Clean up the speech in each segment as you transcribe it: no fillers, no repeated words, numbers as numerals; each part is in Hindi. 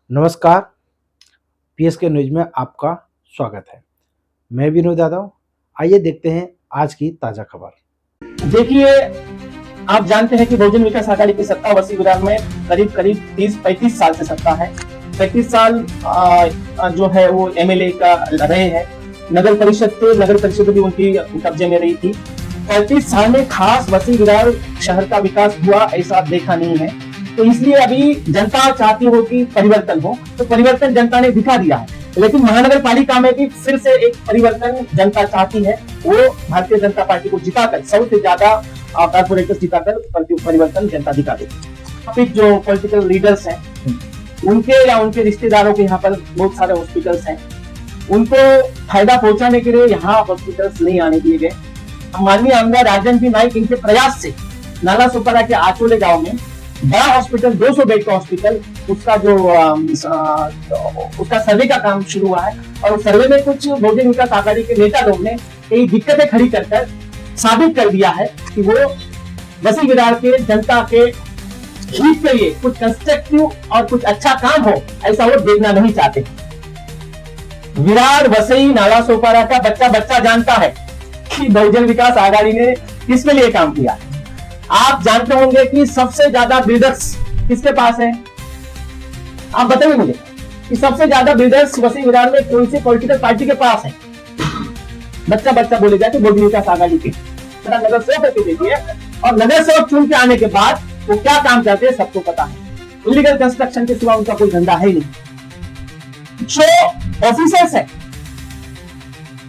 नमस्कार। पीएसके न्यूज में आपका स्वागत है। मैं विनोद यादव। आइए देखते हैं आज की ताजा खबर। देखिए, आप जानते हैं कि बहुजन विकास आघाड़ी की सत्ता वसी विरार में करीब करीब 30-35 साल से सत्ता है। 35 साल जो है वो एमएलए का रहे हैं। नगर परिषद भी उनकी कब्जे में रही थी। 35 साल में खास वसी विरार शहर का विकास हुआ ऐसा देखा नहीं है। तो इसलिए अभी जनता चाहती हो कि परिवर्तन हो, तो परिवर्तन जनता ने दिखा दिया है। लेकिन महानगर पालिका में भी फिर से एक परिवर्तन जनता चाहती है। वो भारतीय जनता पार्टी को जिताकर, 100 से ज्यादा कारपोरेटर्स जिताकर परिवर्तन जनता दिखा देगी। जो पॉलिटिकल लीडर्स हैं उनके या उनके रिश्तेदारों के यहाँ पर बहुत सारे हॉस्पिटल्स हैं, उनको फायदा पहुंचाने के लिए यहाँ हॉस्पिटल्स नहीं आने दिए गए। माननीय आमदार राजन जी नाइक इनके प्रयास से नाला सोपारा के आचोले गांव में बड़ा हॉस्पिटल, 200 बेड का हॉस्पिटल, उसका जो उसका सर्वे का काम शुरू हुआ है। और उस सर्वे में कुछ बहुजन विकास आघाड़ी के नेता लोग ने कई दिक्कतें खड़ी कर साबित कर दिया है कि वो वसी विरार के जनता के हित के लिए कुछ कंस्ट्रक्टिव और कुछ अच्छा काम हो, ऐसा वो देखना नहीं चाहते। विरार, वसई, नाला सोपारा का बच्चा बच्चा जानता है कि बहुजन विकास आघाड़ी ने किसके लिए काम किया। आप जानते होंगे कि सबसे ज्यादा बिल्डर्स किसके पास है? आप बताइए मुझे कि सबसे ज्यादा बिल्डर्स वसी विरार में कौन सी पॉलिटिकल पार्टी के पास है? बच्चा बच्चा बोले जाते बहुजन विकास आघाड़ी के नगर सेवक करके देती है। और नगर सेवक चुन के आने के बाद वो क्या काम करते हैं सबको पता है। इलीगल कंस्ट्रक्शन के सिवा उनका कोई धंधा है नहीं। जो ऑफिसर्स है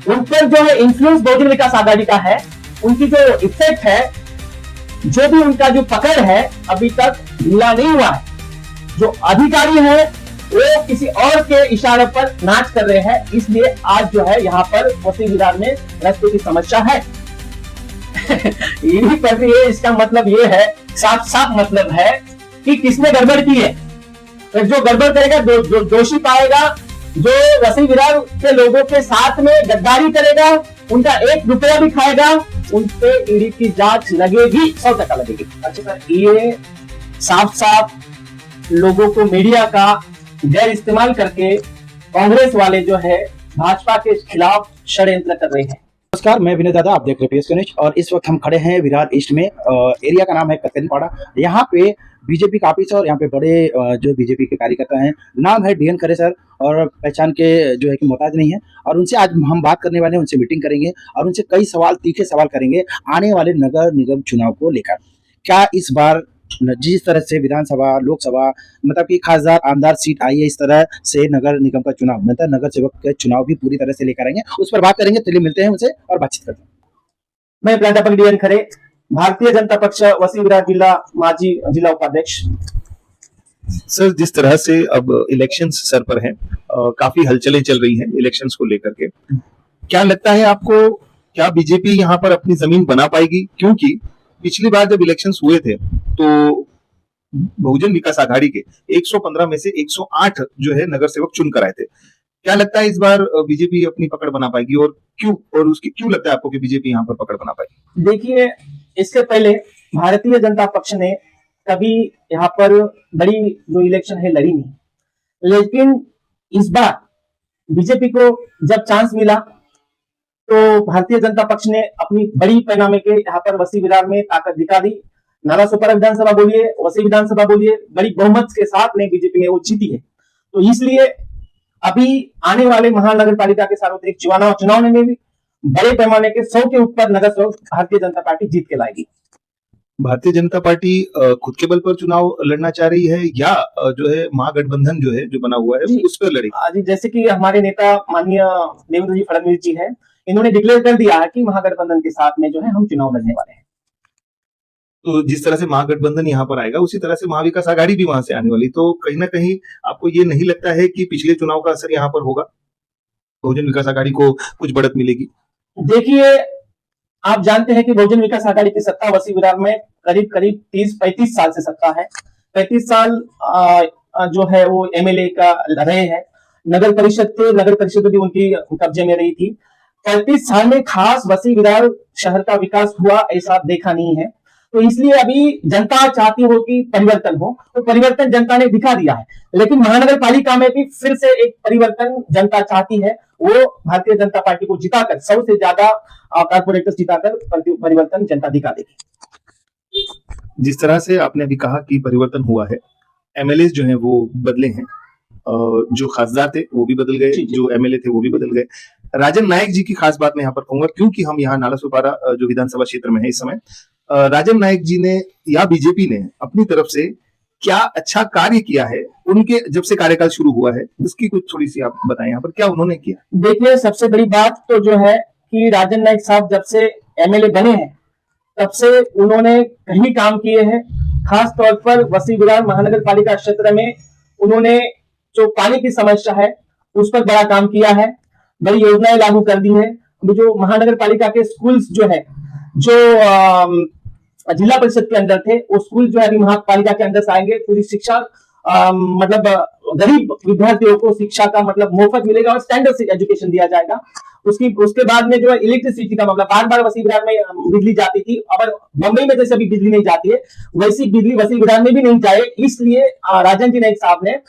उन पर जो है इन्फ्लुएंस बहुजन विकास आघाड़ी का है। उनकी जो इफेक्ट है, जो भी उनका जो पकड़ है, अभी तक ढीला नहीं हुआ है। जो अधिकारी है वो किसी और के इशारे पर नाच कर रहे हैं। इसलिए आज जो है यहाँ पर वसी विरार में रास्ते की समस्या है। यही पर ये इसका मतलब ये है, साफ साफ मतलब है कि किसने गड़बड़ की है। तो जो गड़बड़ करेगा दोषी पाएगा। जो वसी विरार के लोगों के साथ में गद्दारी करेगा, उनका 1 रुपया भी खाएगा, उन पे ईडी की जांच लगेगी, 100% लगेगी। अच्छा सर, ये साफ साफ लोगों को मीडिया का गैर इस्तेमाल करके कांग्रेस वाले जो है भाजपा के खिलाफ षड्यंत्र कर रहे हैं। नमस्कार, मैं विनोद यादव, आप देख रहे हैं पीएसके न्यूज। और इस वक्त हम खड़े हैं विरार ईस्ट में। एरिया का नाम है कतरीपाड़ा। यहाँ पे बीजेपी का ऑफिस है और यहाँ पे बड़े जो बीजेपी के कार्यकर्ता हैं, नाम है डीएन खरे सर, और पहचान के जो है कि मोहताज नहीं है। और उनसे आज हम बात करने वाले हैं, उनसे मीटिंग करेंगे और उनसे कई सवाल, तीखे सवाल करेंगे आने वाले नगर निगम चुनाव को लेकर। क्या इस बार जिस तरह से विधानसभा, लोकसभा, मतलब कि खासदार आमदार सीट आई है, इस तरह से नगर निगम का चुनाव, मतलब नगर सेवक के चुनाव भी पूरी तरह से लेकर आएंगे, उस पर बात करेंगे। चलिए मिलते हैं उनसे और बातचीत करते हैं। मैं प्राध्यापक डीएन खरे, भारतीय जनता पक्ष वसी विरार जिला माजी जिला उपाध्यक्ष। सर, जिस तरह से अब इलेक्शंस सर पर हैं, काफी हलचलें चल रही हैं इलेक्शंस को लेकर के, क्या लगता है आपको, क्या बीजेपी यहाँ पर अपनी जमीन बना पाएगी? क्योंकि पिछली बार जब इलेक्शंस हुए थे तो बहुजन विकास आघाड़ी के 115 में से 108 जो है नगर सेवक चुन कर आए थे। क्या लगता है इस बार बीजेपी अपनी पकड़ बना पाएगी, और क्यों, और उसकी क्यों लगता है आपको कि बीजेपी यहाँ पर पकड़ बना पाएगी? देखिए, इससे पहले भारतीय जनता पक्ष ने कभी यहाँ पर बड़ी जो इलेक्शन है लड़ी नहीं, लेकिन इस बार बीजेपी को जब चांस मिला तो भारतीय जनता पक्ष ने अपनी बड़ी पैमाने के यहाँ पर वसी विरार में ताकत दिखा दी। नाला सोपारा विधानसभा बोलिए, वसी विधानसभा बोलिए, बड़ी बहुमत के साथ में बीजेपी ने वो जीती है। तो इसलिए अभी आने वाले महानगर पालिका के सार्वत्रिक चुनाव में भी बड़े पैमाने के 100 के ऊपर नगर सेवक भारतीय जनता पार्टी जीत के लाएगी। भारतीय जनता पार्टी खुद के बल पर चुनाव लड़ना चाह रही है, या जो है महागठबंधन जो है जो बना हुआ है उस पर लड़ेगी? जैसे कि हमारे नेता माननीय देवेंद्र जी फडणवीस जी है, इन्होंने डिक्लेयर कर दिया है कि महागठबंधन के साथ में जो है हम चुनाव लड़ने वाले हैं। तो जिस तरह से महागठबंधन यहाँ पर आएगा, उसी तरह से महाविकास आघाड़ी भी वहां से आने वाली। तो कहीं ना कहीं आपको ये नहीं लगता है कि पिछले चुनाव का असर यहाँ पर होगा, बहुजन विकास आघाड़ी को कुछ बढ़त मिलेगी? देखिए, आप जानते हैं कि बहुजन विकास आघाड़ी की सत्ता वसी विरार में करीब करीब 30-35 साल से सत्ता है। 35 साल जो है वो एमएलए का रहे हैं। नगर परिषद भी उनकी कब्जे में रही थी। 35 साल में खास वसी विरार शहर का विकास हुआ ऐसा देखा नहीं है। तो इसलिए अभी जनता चाहती हो कि परिवर्तन हो, तो परिवर्तन जनता ने दिखा दिया है। लेकिन महानगर पालिका में भी फिर से एक परिवर्तन जनता चाहती है, वो भारतीय जनता पार्टी को जिताकर 100 से ज्यादा कारपोरेटर्स जिताकर परिवर्तन जनता दिखा देगी। जिस तरह से आपने अभी कहा कि परिवर्तन हुआ है, एमएलए जो हैं वो बदले हैं, जो खासदार थे वो भी बदल गए, जो एमएलए थे वो भी बदल गए। राजन नायक जी की खास बात मैं यहाँ पर कहूंगा, क्योंकि हम यहाँ नालासोपारा जो विधानसभा क्षेत्र में है इस समय, राजन नायक जी ने या बीजेपी ने अपनी तरफ से क्या अच्छा कार्य किया है उनके जब से कार्यकाल शुरू हुआ है, उसकी कुछ थोड़ी सी आप बताएं यहाँ पर क्या उन्होंने किया। देखिए, सबसे बड़ी बात तो जो है कि राजन नायक साहब जब से एमएलए बने हैं तब से उन्होंने कई काम किए हैं। खास तौर पर वसी विरार महानगर पालिका क्षेत्र में उन्होंने जो पानी की समस्या है उस पर बड़ा काम किया है, बड़ी योजनाएं लागू कर दी है। जो महानगर पालिका के स्कूल्स जो है, जो जिला परिषद के अंदर थे, वो स्कूल जो है अभी महापालिका के अंदर से आएंगे। पूरी शिक्षा मतलब गरीब विद्यार्थियों को शिक्षा का मतलब मुफ्त मिलेगा और स्टैंडर्ड एजुकेशन दिया जाएगा। उसके बाद में जो है इलेक्ट्रिसिटी का मामला, बार बार वसी विरार में बिजली जाती थी, और बंबई में जैसे अभी बिजली नहीं जाती है वैसी बिजली वसी विरार में भी नहीं जाए, इसलिए राजन जी नायक साहब ने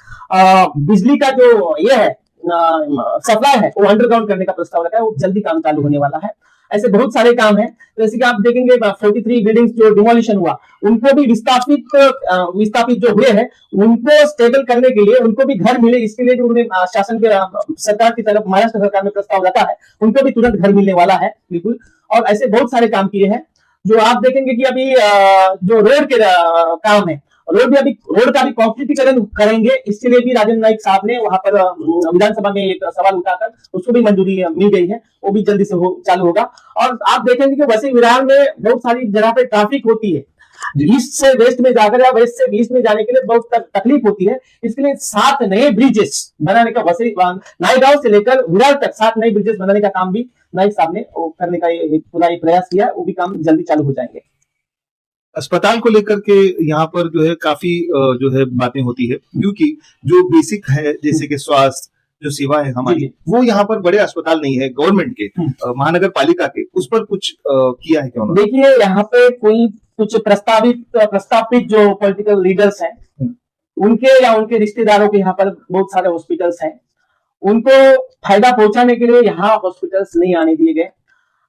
बिजली का जो ये है सप्लाई है वो अंडरग्राउंड करने का प्रस्ताव रखा है। वो जल्दी काम चालू होने वाला है। ऐसे बहुत सारे काम हैं, जैसे कि आप देखेंगे 43 बिल्डिंग्स जो डिमोलिशन हुआ उनको भी विस्थापित जो हुए हैं उनको स्टेबल करने के लिए, उनको भी घर मिले, इसके लिए जो उन्होंने शासन के सरकार की तरफ महाराष्ट्र सरकार में प्रस्ताव रखा है, उनको भी तुरंत घर मिलने वाला है बिल्कुल। और ऐसे बहुत सारे काम किए हैं जो आप देखेंगे कि अभी जो रोड के काम है, रोड का भी कॉन्क्रीटीकरण करेंगे, इसके लिए भी राजन नायक साहब ने वहां पर विधानसभा में एक सवाल उठाकर उसको भी मंजूरी मिल गई है, वो भी जल्दी से चालू होगा। और आप देखेंगे कि वसी विरार में बहुत सारी जगह पे ट्रैफिक होती है, ईस्ट से वेस्ट में जाकर या वेस्ट से ईस्ट में जाने के लिए बहुत तकलीफ होती है। इसके लिए 7 नए ब्रिजेस बनाने का नायगांव से लेकर विरार तक 7 नए ब्रिजेस बनाने का काम भी नायक साहब ने करने का पूरा प्रयास किया, वो भी काम जल्दी चालू हो जाएंगे। अस्पताल को लेकर के यहाँ पर जो है काफी जो है बातें होती है, क्योंकि जो बेसिक है जैसे कि स्वास्थ्य जो सेवा है हमारी, वो यहाँ पर बड़े अस्पताल नहीं है गवर्नमेंट के, महानगर पालिका के, उस पर कुछ किया है क्या उन्होंने? देखिए, यहाँ पे कुछ प्रस्तावित जो पॉलिटिकल लीडर्स हैं उनके या उनके रिश्तेदारों के यहाँ पर बहुत सारे हॉस्पिटल्स हैं, उनको फायदा पहुंचाने के लिए यहाँ हॉस्पिटल्स नहीं आने दिए गए।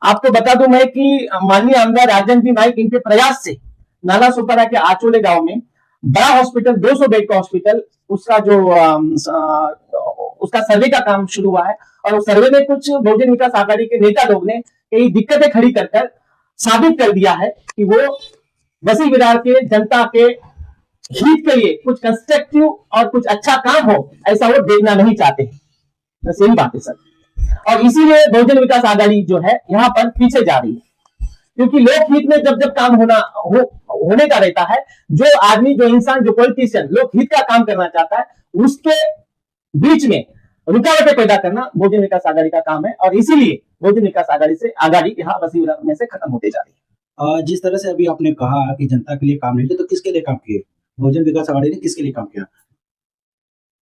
आपको बता दूं मैं कि माननीय आमदार राजन जी नायक इनके प्रयास से नालासोपारा के आचोले गांव में बड़ा हॉस्पिटल, 200 बेड का हॉस्पिटल, उसका जो उसका सर्वे का काम शुरू हुआ है। और उस सर्वे में कुछ बहुजन विकास आघाड़ी के नेता लोग ने कई दिक्कतें खड़ी कर साबित कर दिया है कि वो वसी विरार के जनता के हित के लिए कुछ कंस्ट्रक्टिव और कुछ अच्छा काम हो, ऐसा वो देखना नहीं चाहते। बस यही बात है सर, और इसीलिए बहुजन विकास आघाड़ी जो है यहाँ पर पीछे जा रही है, क्योंकि लोकहित में जब जब काम होने का रहता है, जो आदमी, जो इंसान, जो पॉलिटिशियन लोकहित का काम करना चाहता है, उसके बीच में रुकावटें पैदा करना बहुजन विकास आघाड़ी का काम है। और इसीलिए बहुजन विकास आघाड़ी यहाँ वसी विरार में से खत्म होते जा रही है। जिस तरह से अभी आपने कहा कि जनता के लिए काम नहीं किया, तो किसके लिए काम किए? बहुजन विकास आघाड़ी ने किसके लिए काम किया?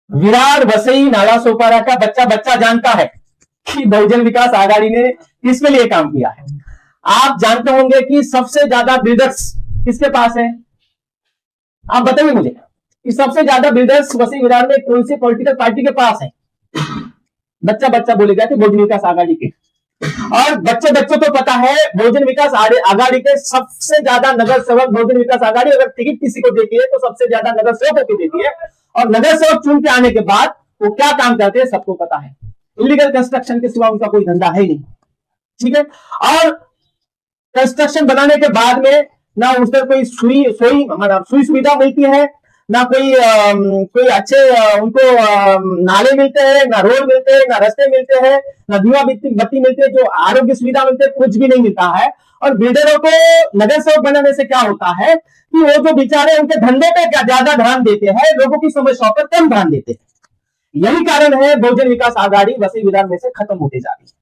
विरार, वसई, नालासोपारा का बच्चा बच्चा जानता है कि बहुजन विकास आघाड़ी ने किसके लिए काम किया है। आप जानते होंगे कि सबसे ज्यादा बिल्डर्स किसके पास है? आप बताइए मुझे कि सबसे ज्यादा बिल्डर्स वसी विरार में कौन सी पॉलिटिकल पार्टी के पास है? बच्चा बच्चा बोलेगा कि बहुजन विकास आघाड़ी के। और बच्चे बच्चों को पता है बहुजन विकास आघाड़ी के सबसे ज्यादा नगर सेवक बहुजन विकास आघाड़ी अगर टिकट किसी को देती है तो सबसे ज्यादा नगर सेवकों को देती है। और नगर सेवक चुन के आने के बाद वो क्या काम करते हैं सबको पता है। इलीगल कंस्ट्रक्शन के सिवा उनका कोई धंधा है नहीं, ठीक है। और कंस्ट्रक्शन बनाने के बाद में ना उस पर कोई सुई सुविधा मिलती है, ना कोई अच्छे उनको नाले मिलते हैं, ना रोड मिलते हैं, ना रास्ते मिलते हैं, ना दीवा बत्ती मिलती है, जो आरोग्य सुविधा मिलते है, कुछ भी नहीं मिलता है। और बिल्डरों को नगर सेवक बनाने से क्या होता है कि वो जो बेचारे उनके धंधे पे ज्यादा ध्यान देते हैं, लोगों की समस्याओं पर कम ध्यान देते हैं। यही कारण है बहुजन विकास आघाड़ी वसी विरार में से खत्म होते जा रही है।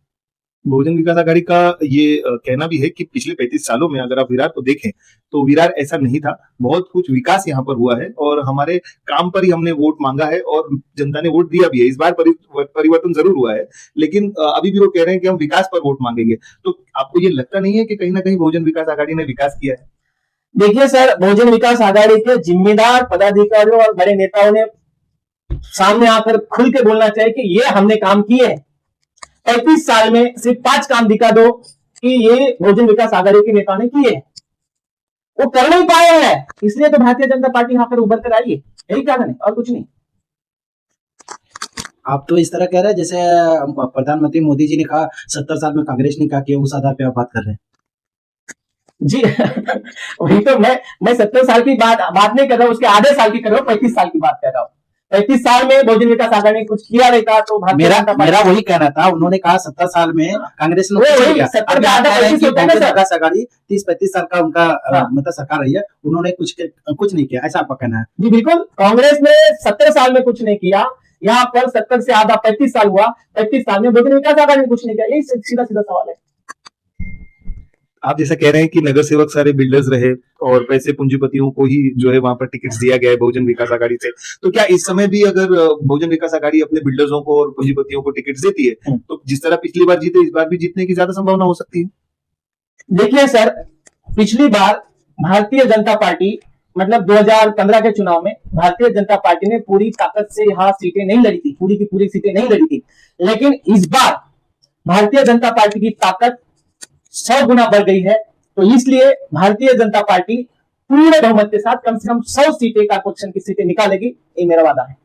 बहुजन विकास आघाड़ी का ये कहना भी है कि पिछले 35 सालों में अगर आप विरार को देखें तो विरार ऐसा नहीं था, बहुत कुछ विकास यहाँ पर हुआ है और हमारे काम पर ही हमने वोट मांगा है और जनता ने वोट दिया भी है। इस बार परिवर्तन जरूर हुआ है, लेकिन अभी भी वो कह रहे हैं कि हम विकास पर वोट मांगेंगे। तो आपको ये लगता नहीं है कि कहीं ना कहीं बहुजन विकास आघाड़ी ने विकास किया है? देखिए सर, बहुजन विकास आघाड़ी के जिम्मेदार पदाधिकारियों और बड़े नेताओं ने सामने आकर खुल के बोलना चाहिए कि ये हमने काम किए हैं। 35 साल में सिर्फ 5 काम दिखा दो कि ये बहुजन विकास आघाड़ी के नेताओं ने किए हैं। वो कर नहीं पाए हैं, इसलिए तो भारतीय जनता पार्टी यहाँ पर उभर कर आई है, यही कारण है और कुछ नहीं। आप तो इस तरह कह रहे हैं जैसे प्रधानमंत्री मोदी जी ने कहा 70 साल में कांग्रेस ने क्या किया, उस आधार पे आप बात कर रहे हैं। जी वही तो मैं 70 साल की बात नहीं कर रहा हूँ, उसके आधे साल की कर रहा हूँ, 35 साल की बात कर रहा हूँ। 35 साल में बहुजन विकास आघाड़ी ने कुछ किया नहीं था, तो मेरा वही कहना था, उन्होंने कहा 70 साल में कांग्रेस ने कुछ नहीं किया। 70 का आधा 35 होता है ना सर। विकास आघाड़ी 30-35 साल का उनका मतलब सरकार रही है, उन्होंने कुछ नहीं किया, ऐसा आपका कहना है? जी बिल्कुल, कांग्रेस ने 70 साल में कुछ नहीं किया, यहाँ पर 70 से आधा 35 साल हुआ, 35 साल में बहुजन विकास आघाड़ी ने कुछ नहीं किया, यही सीधा सीधा सवाल है। आप जैसा कह रहे हैं कि नगर सेवक सारे बिल्डर्स रहे और पैसे पूंजीपतियों को ही जो है वहां पर टिकट्स दिया गया है बहुजन विकास आघाड़ी से, तो क्या इस समय भी अगर बहुजन विकास आघाड़ी अपने बिल्डर्सों को और पूंजीपतियों को टिकट्स देती है तो जिस तरह पिछली बार जीते इस बार भी जीतने की ज्यादा संभावना हो सकती है? देखिए सर, पिछली बार भारतीय जनता पार्टी मतलब 2015 के चुनाव में भारतीय जनता पार्टी ने पूरी ताकत से यहाँ सीटें नहीं लड़ी थी, पूरी की पूरी सीटें नहीं लड़ी थी, लेकिन इस बार भारतीय जनता पार्टी की ताकत 100 गुना बढ़ गई है, तो इसलिए भारतीय जनता पार्टी पूरे बहुमत के साथ कम से कम 100 सीटें कारपोरेशन की सीटें निकालेगी, ये मेरा वादा है।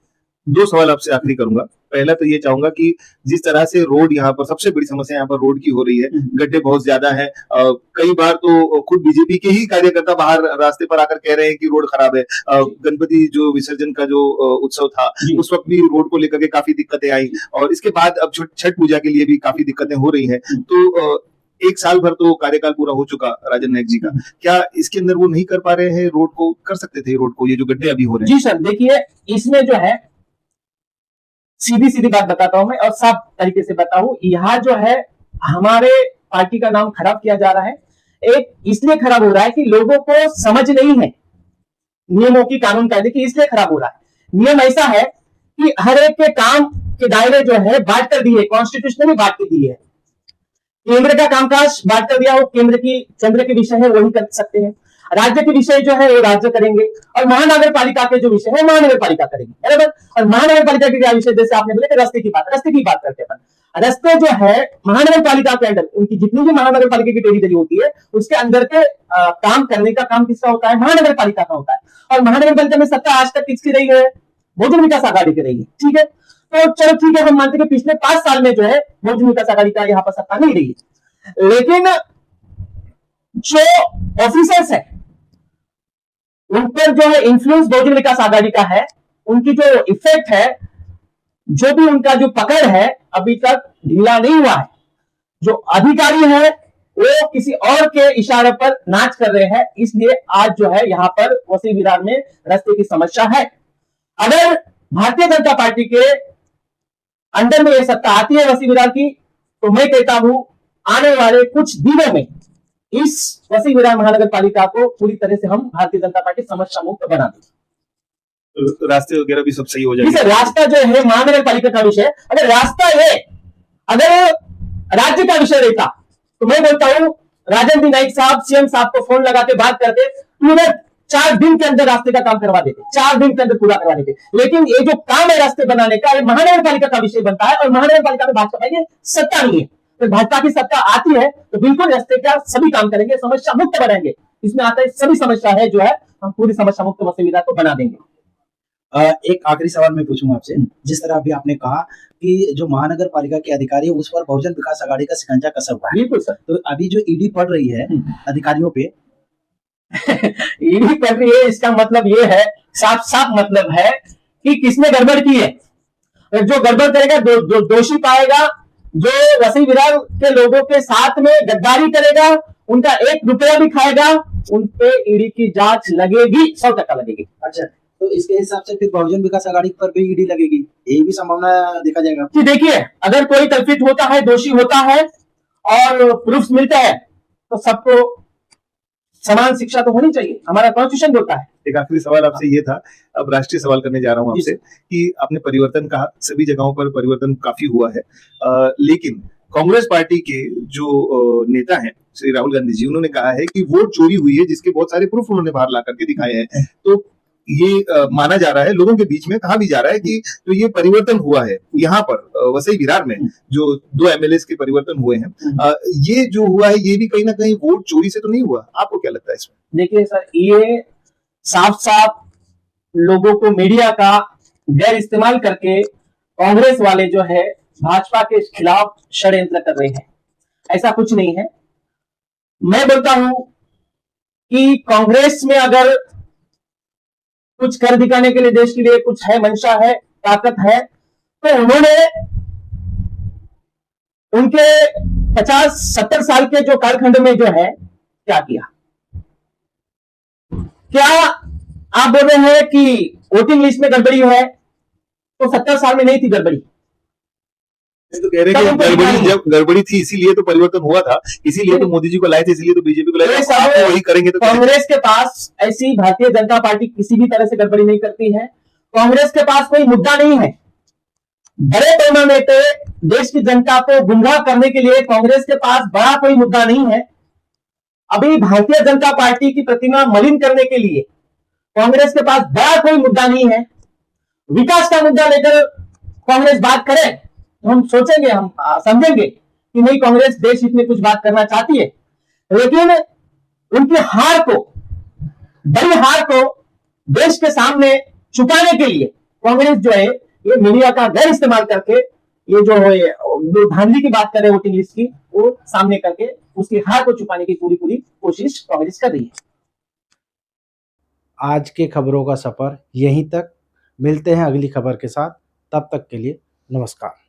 2 सवाल आपसे आखिरी करूंगा। पहला तो ये चाहूंगा कि जिस तरह से रोड यहाँ पर सबसे बड़ी समस्या यहाँ पर रोड की हो रही है, गड्ढे बहुत ज्यादा है, कई बार तो खुद बीजेपी के ही कार्यकर्ता बाहर रास्ते पर आकर कह रहे हैं कि रोड खराब है। गणपति जो विसर्जन का जो उत्सव था उस वक्त भी रोड को लेकर के काफी दिक्कतें आई और इसके बाद अब छठ पूजा के लिए भी काफी दिक्कतें हो रही है। तो 1 साल भर तो कार्यकाल पूरा हो चुका राजन नायक जी का, क्या इसके अंदर वो नहीं कर पा रहे हैं रोड को? कर सकते थे रोड को, ये जो गड्ढे अभी हो रहे हैं। जी सर, देखिए इसमें जो है सीधी सीधी बात बताता हूं मैं और साफ तरीके से बताऊं, यहाँ जो है हमारे पार्टी का नाम खराब किया जा रहा है। एक इसलिए खराब हो रहा है कि लोगों को समझ नहीं है नियमों की, कानून कायदे की, इसलिए खराब हो रहा है। नियम ऐसा है कि हर एक के काम के दायरे जो है बांट कर दिए, कॉन्स्टिट्यूशनली बांट के दिए है। केंद्र का कामकाज बांट कर दिया, वो केंद्र के विषय है वही कर सकते हैं, राज्य के विषय जो है वो राज्य करेंगे और महानगर पालिका के जो विषय है महानगर पालिका करेंगे, बराबर। और महानगर पालिका के क्या विषय, जैसे आपने बोले रास्ते की बात करते हैं। रास्ते जो है महानगर पालिका के अंदर, उनकी जितनी भी महानगर पालिका की टेरिटरी होती है उसके अंदर के काम करने का काम किसका होता है? महानगर पालिका का होता है। और महानगर पालिका में सत्ता आज तक किसकी रही है? बहुजन विकास आघाड़ी की रही है, ठीक है। तो चलो ठीक है, हम मानते हैं कि पिछले 5 साल में जो है बहुजन विकास आघाड़ी का यहाँ पर सत्ता नहीं रही है, लेकिन जो ऑफिसर्स है उन पर जो है इन्फ्लुएंस बहुजन विकास आघाड़ी का है, उनकी जो इफेक्ट है, जो भी उनका जो पकड़ है अभी तक ढीला नहीं हुआ है। जो अधिकारी है वो किसी और के इशारे पर नाच कर रहे हैं, इसलिए आज जो है यहाँ पर वसी विरार में रास्ते की समस्या है। अगर भारतीय जनता पार्टी के अंडर में यह सत्ता आती है वसी विरार की, तो मैं कहता हूं आने वाले कुछ दिनों में इस वसी विरार महानगर पालिका को पूरी तरह से हम भारतीय जनता पार्टी समस्या मुक्त बना देंगे। रास्ते वगैरह भी सब सही हो जाएंगे। रास्ता जो है महानगर पालिका का विषय, अगर रास्ता ये अगर राज्य का विषय रहता तो मैं बोलता हूं राजन नाइक साहब सीएम साहब को फोन लगा के बात करते, तुरंत 4 दिन के अंदर रास्ते का काम करवा देते, 4 दिन के अंदर पूरा करवा देते। लेकिन ये जो काम है रास्ते बनाने का, ये महानगर पालिका का विषय बनता है और महानगर पालिका में भाजपा की सत्ता नहीं है। तो भाजपा की सत्ता आती है तो बिल्कुल रास्ते का सभी काम करेंगे, समस्या मुक्त बनाएंगे। इसमें आता है सभी समस्या है जो है हम पूरी समस्या मुक्त वसी विरार को बना देंगे। एक आखिरी सवाल मैं पूछूंगा आपसे, जिस तरह अभी आपने कहा कि जो महानगर पालिका के अधिकारी है उस पर बहुजन विकास आघाड़ी का शिकंजा कसा हुआ है, बिल्कुल सर। तो अभी जो ईडी पड़ रही है अधिकारियों पे ईडी पड़ रही है, इसका मतलब ये है, साफ साफ मतलब है कि किसने गड़बड़ की है। जो गड़बड़ करेगा दोषी पाएगा, जो वसी विरार के लोगों के साथ में गद्दारी करेगा, उनका 1 रुपया भी खाएगा, उन पे ईडी की जांच लगेगी, 100% लगेगी। अच्छा, तो इसके हिसाब से फिर बहुजन विकास आघाड़ी पर भी ईडी लगेगी, यही भी संभावना देखा जाएगा? जी देखिए, अगर कोई कल्पित होता है, दोषी होता है और प्रूफ मिलता है तो सबको समान शिक्षा तो होनी चाहिए, हमारा कॉन्स्टिट्यूशन बोलता है। एक आखिरी सवाल आपसे ये था, अब राष्ट्रीय सवाल करने जा रहा हूं आपसे कि आपने परिवर्तन कहा, सभी जगहों पर परिवर्तन काफी हुआ है, लेकिन कांग्रेस पार्टी के जो नेता हैं श्री राहुल गांधी जी, उन्होंने कहा है कि वोट चोरी हुई है, जिसके बहुत सारे प्रूफ उन्होंने बाहर ला करके दिखाए हैं। तो ये माना जा रहा है, लोगों के बीच में कहा भी जा रहा है कि तो ये परिवर्तन हुआ है यहाँ पर वसई विरार में, जो 2 एमएलए के परिवर्तन हुए हैं, ये जो हुआ है ये भी कहीं ना कहीं वोट चोरी से तो नहीं हुआ? आपको क्या लगता है इसमें? देखिए सर, ये साफ साफ लोगों को मीडिया का गैर इस्तेमाल करके कांग्रेस वाले जो है भाजपा के खिलाफ षड्यंत्र कर रहे हैं। ऐसा कुछ नहीं है। मैं बोलता हूं कि कांग्रेस में अगर कुछ कर दिखाने के लिए, देश के लिए कुछ है, मंशा है, ताकत है, तो उन्होंने उनके 50-70 साल के जो कालखंड में जो है क्या किया? क्या आप बोल रहे हैं कि वोटिंग लिस्ट में गड़बड़ी है? तो 70 साल में नहीं थी गड़बड़ी। तो कह रहे हैं कि जब गड़बड़ी थी इसीलिए तो परिवर्तन हुआ था, इसीलिए तो मोदी जी को लाए थे, इसीलिए तो बीजेपी को लाए थे। आप वही करेंगे तो कांग्रेस के पास ऐसी भारतीय जनता पार्टी किसी भी तरह से गड़बड़ी नहीं करती है। कांग्रेस के पास कोई मुद्दा नहीं है। बड़े पैमाने पे देश की जनता को गुमराह करने के लिए कांग्रेस के पास बड़ा कोई मुद्दा नहीं है। अभी भारतीय जनता पार्टी की प्रतिमा मलिन करने के लिए कांग्रेस के पास बड़ा कोई मुद्दा नहीं है। विकास का मुद्दा लेकर कांग्रेस बात करे तो हम सोचेंगे, हम समझेंगे कि नहीं, कांग्रेस देश हित में कुछ बात करना चाहती है। लेकिन उनकी हार को, बड़ी हार को देश के सामने छुपाने के लिए कांग्रेस जो है ये मीडिया का गैर इस्तेमाल करके ये जो धांधली की बात कर रहे हैं वोटिंग लिस्ट की, वो सामने करके उसकी हार को छुपाने की पूरी कोशिश कांग्रेस कर रही है। आज के खबरों का सफर यहीं तक। मिलते हैं अगली खबर के साथ, तब तक के लिए नमस्कार।